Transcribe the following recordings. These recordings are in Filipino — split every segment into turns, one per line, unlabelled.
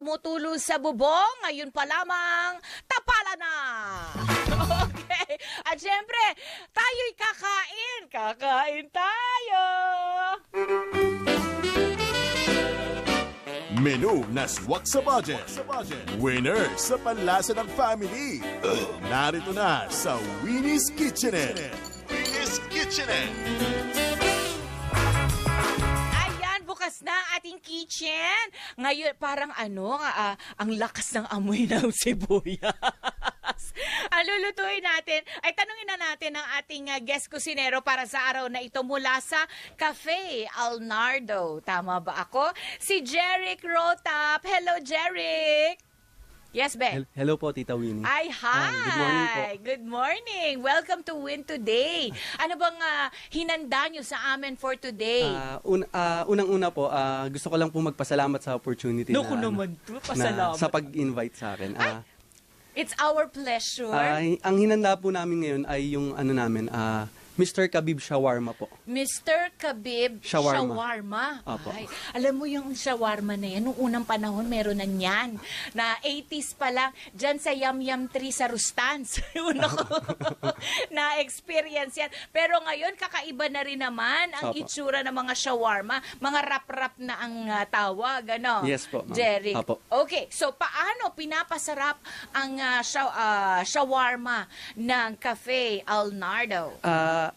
tumutulo sa bubong, ngayon pa lamang, tapala na! Okay. At syempre, tayo'y kakain. Kakain tayo!
Menu na swak sa budget. Winner sa panlasa ng family. Narito na sa Winnie's Kitchenette. Winnie's Kitchenette.
Ayan, bukas na ang ating kitchen. Ngayon, parang ang lakas ng amoy ng sibuyas. Ang lulutuin natin, ay tanungin na natin ang ating guest kusinero para sa araw na ito mula sa Cafe Alnardo. Tama ba ako? Si Jeric Rotap. Hello, Jeric! Yes, Ben?
Hello po, Tita Winnie.
Ay, hi!
Good morning po.
Good morning! Welcome to Win Today. Ano bang hinanda nyo sa amin for today?
Unang-una po, gusto ko lang po magpasalamat sa opportunity
Naku
na,
naman to, pasalamat.
na sa pag-invite sa akin.
It's our pleasure.
Ang hinanda po namin ngayon ay yung Mr. Khabib Shawarma po.
Mr. Khabib
Shawarma.
Shawarma. Ay, alam mo yung shawarma na yan, noong unang panahon meron na yan. Na 80s pa lang, dyan sa Yum Yum 3 sa Rustans. Una ko na-experience yan. Pero ngayon, kakaiba na rin naman ang itsura ng mga shawarma. Mga rap-rap na ang tawag. Ano?
Yes po, ma'am.
Jeric.
Apo.
Okay, so paano pinapasarap ang shawarma ng Cafe Alnardo?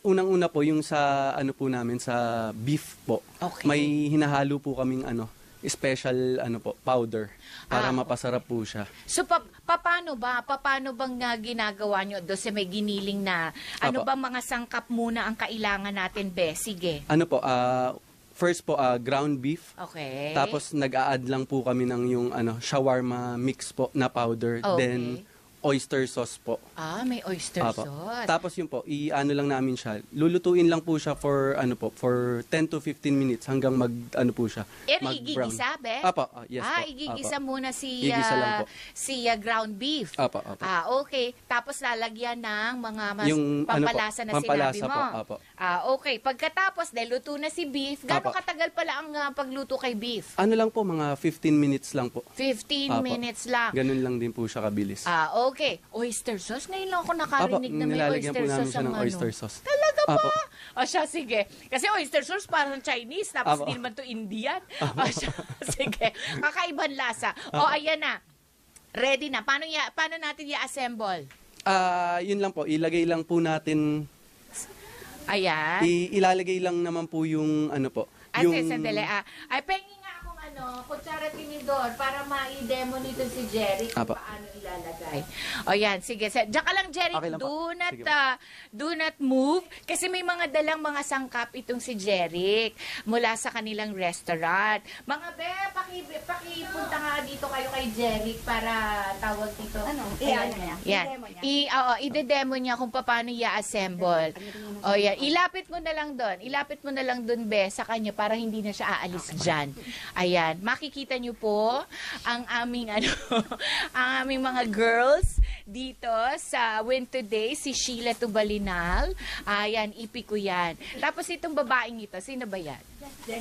Unang-una po, yung sa po namin, sa beef po.
Okay.
May hinahalo po kaming special powder para mapasarap po siya.
So, paano bang ginagawa nyo doon sa may giniling na, ano
Apo.
ba mga sangkap muna ang kailangan natin, Be? Sige.
First po, ground beef.
Okay.
Tapos nag-a-add lang po kami ng yung shawarma mix po na powder.
Okay.
Then oyster sauce po.
May oyster
Apo.
sauce.
Tapos yun po, lang namin siya. Lulutuin lang po siya for 10 to 15 minutes hanggang po siya. mag-brown.
Igigisa, Be?
Apo, yes po.
Igigisa
Apo.
muna
Igigisa lang po.
si ground beef.
Apo.
Okay. Tapos lalagyan ng mga
Yung
pampalasa na
pampalasa
sinabi mo.
po. Apo.
Okay. Pagkatapos, dahil luto na si beef, gaano
Apo.
katagal pala ang pagluto kay beef?
Lang po, mga 15 minutes lang po.
15
Apo.
minutes lang.
Ganun lang din po siya kabilis.
Okay. Oyster sauce? Ngayon lang ako nakarinig na may
nilalagyan
oyster
po namin
sauce
siya
ang
ng oyster sauce.
Talaga ba?
Apo.
Siya, sige. Kasi oyster sauce parang Chinese, tapos
Apo.
hindi naman to Indian. Siya, sige. Kakaibang lasa. Ayan na. Ready na. Paano natin i-assemble?
Yun lang po, ilagay lang po natin,
Ayan.
ilalagay lang naman po yung
Sandali. Ay, pengi nga akong kutsara tinidor para ma-demo nito si Jeric kung
Apo.
paano ilalagay. Yan, sige. Diyan ka lang, Jeric.
Okay lang po.
Do not move. Kasi may mga dalang mga sangkap itong si Jeric mula sa kanilang restaurant. Mga pakipunta nga dito kayo kay Jeric para tawag dito. Yan. I-demo niya kung paano i-assemble. Yan. Ilapit mo na lang doon, Be, sa kanya para hindi na siya aalis dyan. Ayan. Makikita niyo po ang aming ang aming mga girls dito sa Win Today, si Sheila Tubalinal. Ayan, ipi ko yan. Tapos itong babaeng ito, sino ba yan?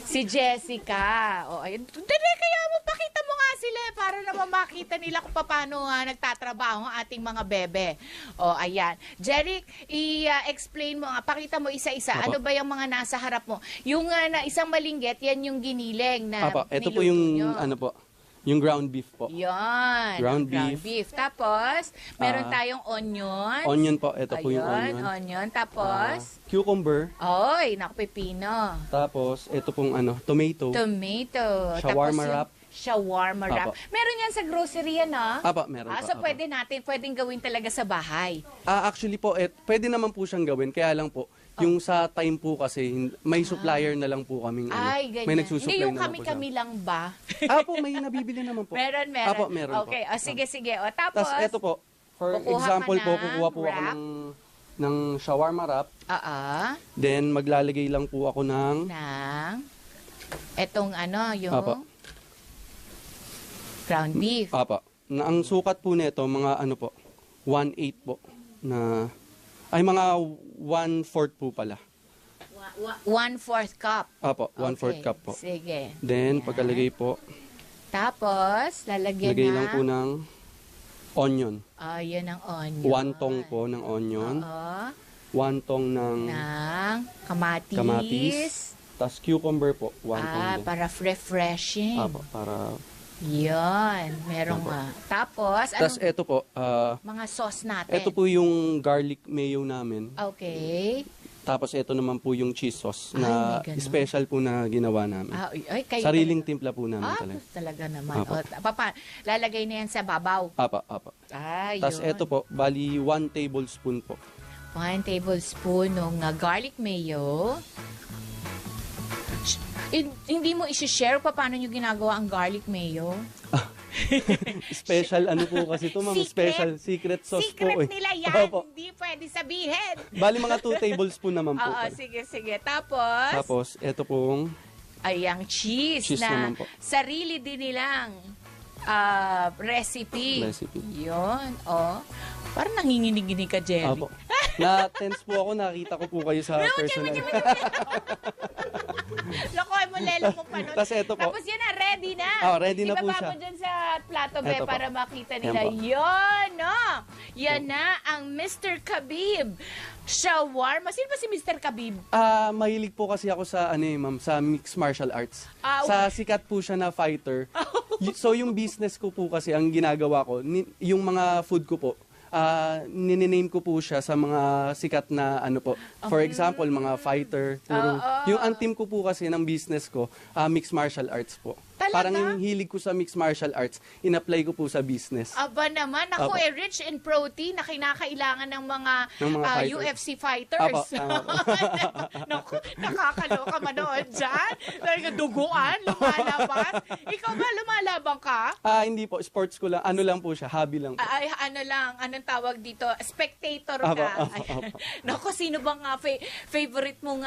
Si Jessica. Ayun. Dali, kaya pakita mo nga sila para naman makita nila kung paano nagtatrabaho ang ating mga bebe. Ayan. Jeric, i-explain mo nga, pakita mo isa-isa.
Apo.
Ano ba yung mga nasa harap mo? Yung na isang malinggit, yan yung giniling na
Apo, ito po
niluto
yung
nyo.
yung ground beef po.
Yan.
Ground beef.
Tapos, meron tayong onion.
Onion po, ito po yung
Ayun,
onion.
Tapos,
Cucumber.
naku, pepino.
Tapos, ito pong tomato.
Tomato.
Shawarma
Tapos,
wrap.
Shawarma wrap.
Apo.
Meron yan sa grocery yan,
Apo, meron po.
So,
Apo.
pwedeng gawin talaga sa bahay.
Actually po, pwede naman po siyang gawin. Kaya lang po, yung sa time po kasi, may supplier na lang po kaming
Ay, ganyan.
may nagsusupply
Hindi yung
na lang po siya.
kami lang ba?
Po, may nabibili naman po.
Meron.
Apo, meron
Okay,
po.
sige. Tapos,
Tapos, ito po, for
kukuha ka
example po,
ng
kukuha po ako
wrap.
ng shawarma wrap. Then, maglalagay lang po ako ng
etong yung
Apo.
ground beef.
Ang sukat po nito, mga 1/8 po. Ay, mga 1/4 po pala.
1/4 cup.
Apo, 1/4
Okay,
cup po.
Sige.
Then,
Ayan.
pagkalagay po,
Tapos, lalagyan
Lagay
na.
lang po ng onion.
Yun ang onion.
1 tong po ng onion.
Oo.
1 tong ng
Ng kamatis.
kamatis. Tapos cucumber po. 1 tong din.
Para refreshing.
Apo, para...
Yun. Merong Tapos,
Tapos
anong
ito po,
mga sauce natin?
ito po yung garlic mayo namin.
Okay.
Tapos ito naman po yung cheese sauce
Ay,
na
may ganun.
special po na ginawa namin.
Kayo
Sariling timpla po namin
talaga.
talaga.
Talaga naman.
Apo.
Lalagay na yan sa babaw.
Apa. Tapos
Yun.
ito po, bali 1 tablespoon po.
1 tablespoon ng garlic mayo. Hindi mo isi-share pa paano nyo ginagawa ang garlic mayo?
Special ano po kasi ito, ma'am. Special secret sauce
Secret
po.
nila yan.
Opo.
Hindi pwede sabihin.
Bali mga 2 tablespoon naman po.
Oo, sige. Tapos,
Ito pong
ay ang cheese,
Cheese
na
naman po.
sarili din nilang recipe. Yun, Parang nanginginig-ginig ka, Jerry.
Apo. Na-tense po ako, nakita ko po kayo sa personal.
Lokoy mo, lelo mo pa nun.
Tapos ito po.
Tapos yan na, ready na.
Ready na po
Ibaba
siya.
mo dyan sa plato, be,
Ito po.
para makita nila.
Ayan po.
Yun, no? Yan na ang Mr. Khabib. Shawarma. Sino ba si Mr. Khabib?
Mahilig po kasi ako sa ma'am, sa mixed martial arts. Sa sikat po siya na fighter. So yung business ko po kasi ang ginagawa ko, yung mga food ko po, nininame ko po siya sa mga sikat na ano po. For example, mga fighter. Yung ang team ko po kasi ng business ko, mixed martial arts po.
Talaga?
Parang yung hilig ko sa mixed martial arts, in-apply ko po sa business.
Aba naman, ako
Apo.
rich in protein na kinakailangan ng mga,
fighters.
UFC fighters.
Apo, tama po.
Naku, nakakaloka manood dyan. Talaga duguan, lumalabas. Ikaw ba, lumalaban ka?
Hindi po, sports ko lang. Ano lang po siya, hobby lang po.
Ay, ano lang, anong tawag dito? Spectator
Apo,
ka.
apo, apo.
Naku, sino bang favorite mong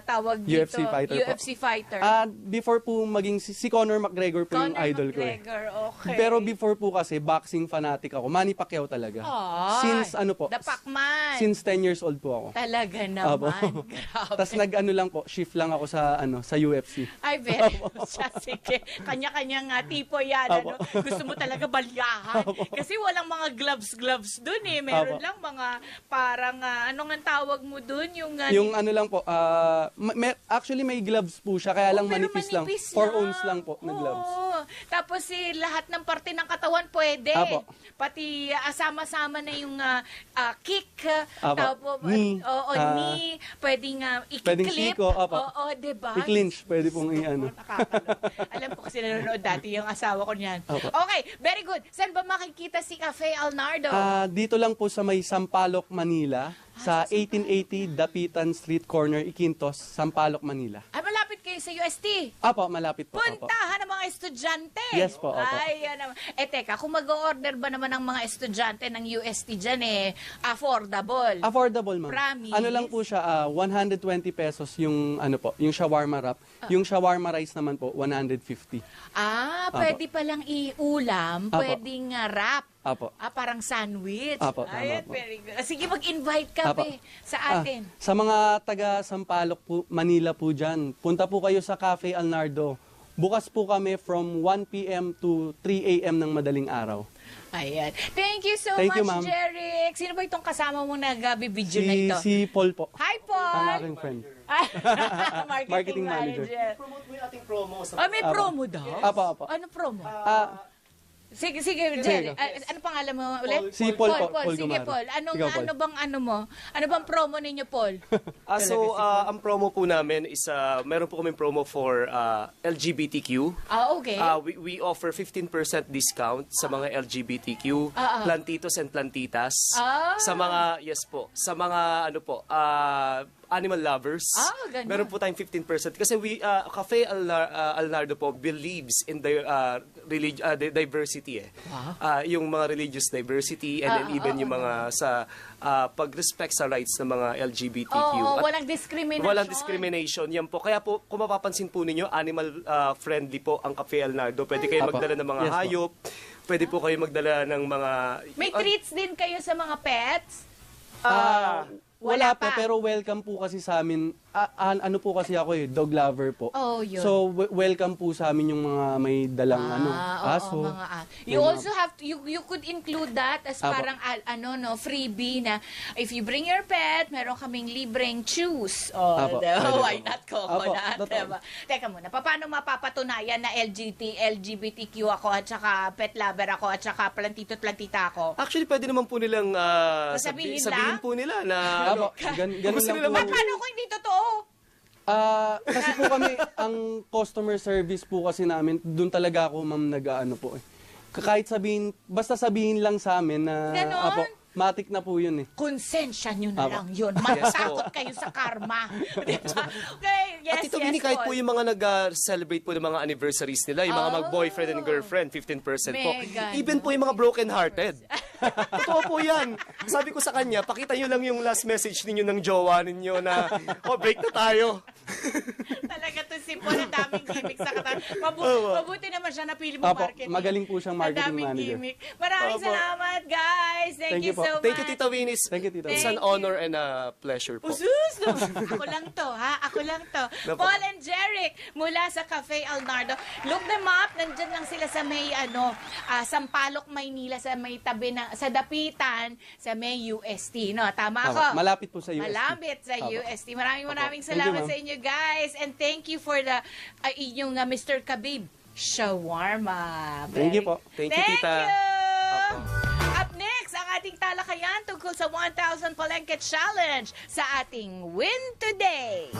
tawag dito?
UFC fighter po.
UFC fighter.
Before po maging si Conor McGregor po yung
Conor
idol ko.
McGregor, okay.
Pero before po kasi, boxing fanatic ako. Manny Pacquiao talaga.
Ay,
Since ano po?
The Pacman.
Since 10 years old po ako.
Talaga
Apo.
naman. Grabe.
Tapos nag-ano lang po, shift lang ako sa sa UFC.
Ay, very siya. Sige. Kanya-kanyang tipo yan.
Apo.
Ano? Gusto mo talaga balyahan. Kasi walang mga gloves dun eh. Meron
Apo.
lang mga parang, ano nga tawag mo dun? Yung
Yung ano lang po, actually may gloves po siya, kaya lang
pero
manipis lang. 4 ounce lang po na gloves.
Oo. Tapos lahat ng parte ng katawan pwede.
Apo.
Pati sama-sama na yung kick.
Apo.
Tapos,
Knee.
knee. Pwedeng
Pwedeng
i-clip.
siko, apo.
Oo, diba?
I-clinch, pwede pong i-ano.
Nakakaloka. Alam ko kasi nanonood dati yung asawa ko niyan.
Apo.
Okay, very good. Saan ba makikita si Cafe Alnardo?
Dito lang po sa may Sampaloc, Manila, sa 1880 Dapitan Street Corner, Iquintos, Sampaloc, Manila.
Malapit kayo sa UST.
Apo, malapit po. Apo.
Puntahan ng mga estudyante.
Yes po, opo.
Ay, yan naman. Teka, kung mag-order ba naman ng mga estudyante ng UST dyan, affordable.
Affordable, ma'am.
Promise?
Ano lang po siya, 120 pesos yung yung shawarma wrap. Yung shawarma rice naman po, 150.
Pwede palang iulam,
Apo.
pwedeng wrap.
Apo.
Parang sandwich.
Apo, tama
Ayan,
po.
very good. Sige, mag-invite ka,
Apo.
be, sa atin.
Sa mga taga Sampaloc po, Manila po dyan, punta po kayo sa Cafe Alnardo. Bukas po kami from 1 p.m. to 3 a.m. ng madaling araw.
Ayan. Thank you so
Thank
much,
you, ma'am.
Jeric. Sino ba itong kasama mo nag-video na ito?
Si Paul po,
Hi, Paul!
ang aking friend.
Marketing
Marketing manager.
manager.
Promote mo yung ating promo sa
May promo daw?
Apo.
Ano promo? Sige,
Sige.
Jerry. Ano pangalan mo ulit?
Si Paul po, Paul
Sige,
Gumaro.
Paul.
Ikaw, Paul.
Ano bang ano mo? Ano bang promo ninyo, Paul?
ang promo po namin is, meron po kaming promo for LGBTQ.
Okay.
We offer 15% discount sa mga LGBTQ, plantitos and plantitas. Sa mga, yes po, sa mga ano po, animal lovers.
Ganun.
Meron po tayong 15% kasi Cafe Alnardo po believes in the diversity yung mga religious diversity and then even yung mga sa pag-respect sa rights ng mga LGBTQ.
Oo,
At
walang discrimination.
walang discrimination. Yan po. Kaya po, kung mapapansin po ninyo, animal friendly po ang Cafe Alnardo. Pwede kayo
Apo.
magdala ng mga
Yes po.
hayop. Pwede po kayo magdala ng mga...
May treats din kayo sa mga pets?
Wala
pa.
pa, pero welcome po kasi sa amin ano po kasi ako dog lover po.
Oh, yun.
So, welcome po sa amin yung mga may dalang aso.
You also have to, you could include that as
Apo.
parang freebie na if you bring your pet, meron kaming libreng choose. Oh,
Apo,
diba?
pwede
Why
po.
not coconut?
Apo, totoo.
Diba? Teka muna, paano mapapatunayan na LGBTQ ako at saka pet lover ako at saka plantito-plantita ako?
Actually, pwede naman po nilang
Sabihin
sabihin
lang?
po nila na
Apo, ganun
gusto
lang
nila
po.
Paano kung hindi totoo?
Kasi po kami, ang customer service po kasi namin, doon talaga ako, ma'am, nag-ano po. Kahit sabihin, basta sabihin lang sa amin na,
Ganon?
matik na po yun eh.
Konsensya nyo na
Apo.
lang yun. Magsakot kayo sa karma. Diba? Okay, yes,
At Tito Winnie, kahit po
Paul.
yung mga nag-celebrate po ng mga anniversaries nila, yung mga mag-boyfriend and girlfriend, 15% po.
Mega,
Even po yung mga broken-hearted. Totoo po yan. Sabi ko sa kanya, pakita nyo lang yung last message ninyo ng jowa ninyo na, break na tayo.
Talaga to si Paul, ang daming gimmick sa katan. Mabuti naman siya napili mo
Apo,
marketing.
magaling po siyang marketing
Ang daming
manager.
gimmick. Maraming
Opo.
salamat, guys. Thank
Thank
you
you po.
so much.
Thank you, Tita Winnie.
Thank you, Tita.
It's
Thank
an honor and a pleasure po.
Usus! No? Ako lang to, ha? Ako lang to.
Napo.
Paul and Jeric mula sa Cafe Alnardo. Look them up. Nandyan lang sila sa may, Sampaloc, Maynila, sa may tabi na, sa Dapitan, sa may UST, no? Tama
Apo,
ako?
malapit po sa UST.
Malapit sa
Apo.
UST. Maraming
Thank you,
salamat
ma'am.
sa inyo, guys. And thank you for the, inyong Mr. Khabib shawarma.
Thank you po.
Thank you, Tita.
you! Up next, ang ating talakayan tungkol sa 1,000 Palengke Challenge sa ating Win Today.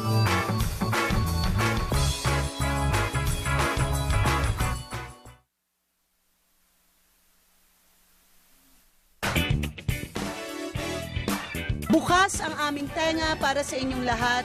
Bukas ang aming tenga para sa inyong lahat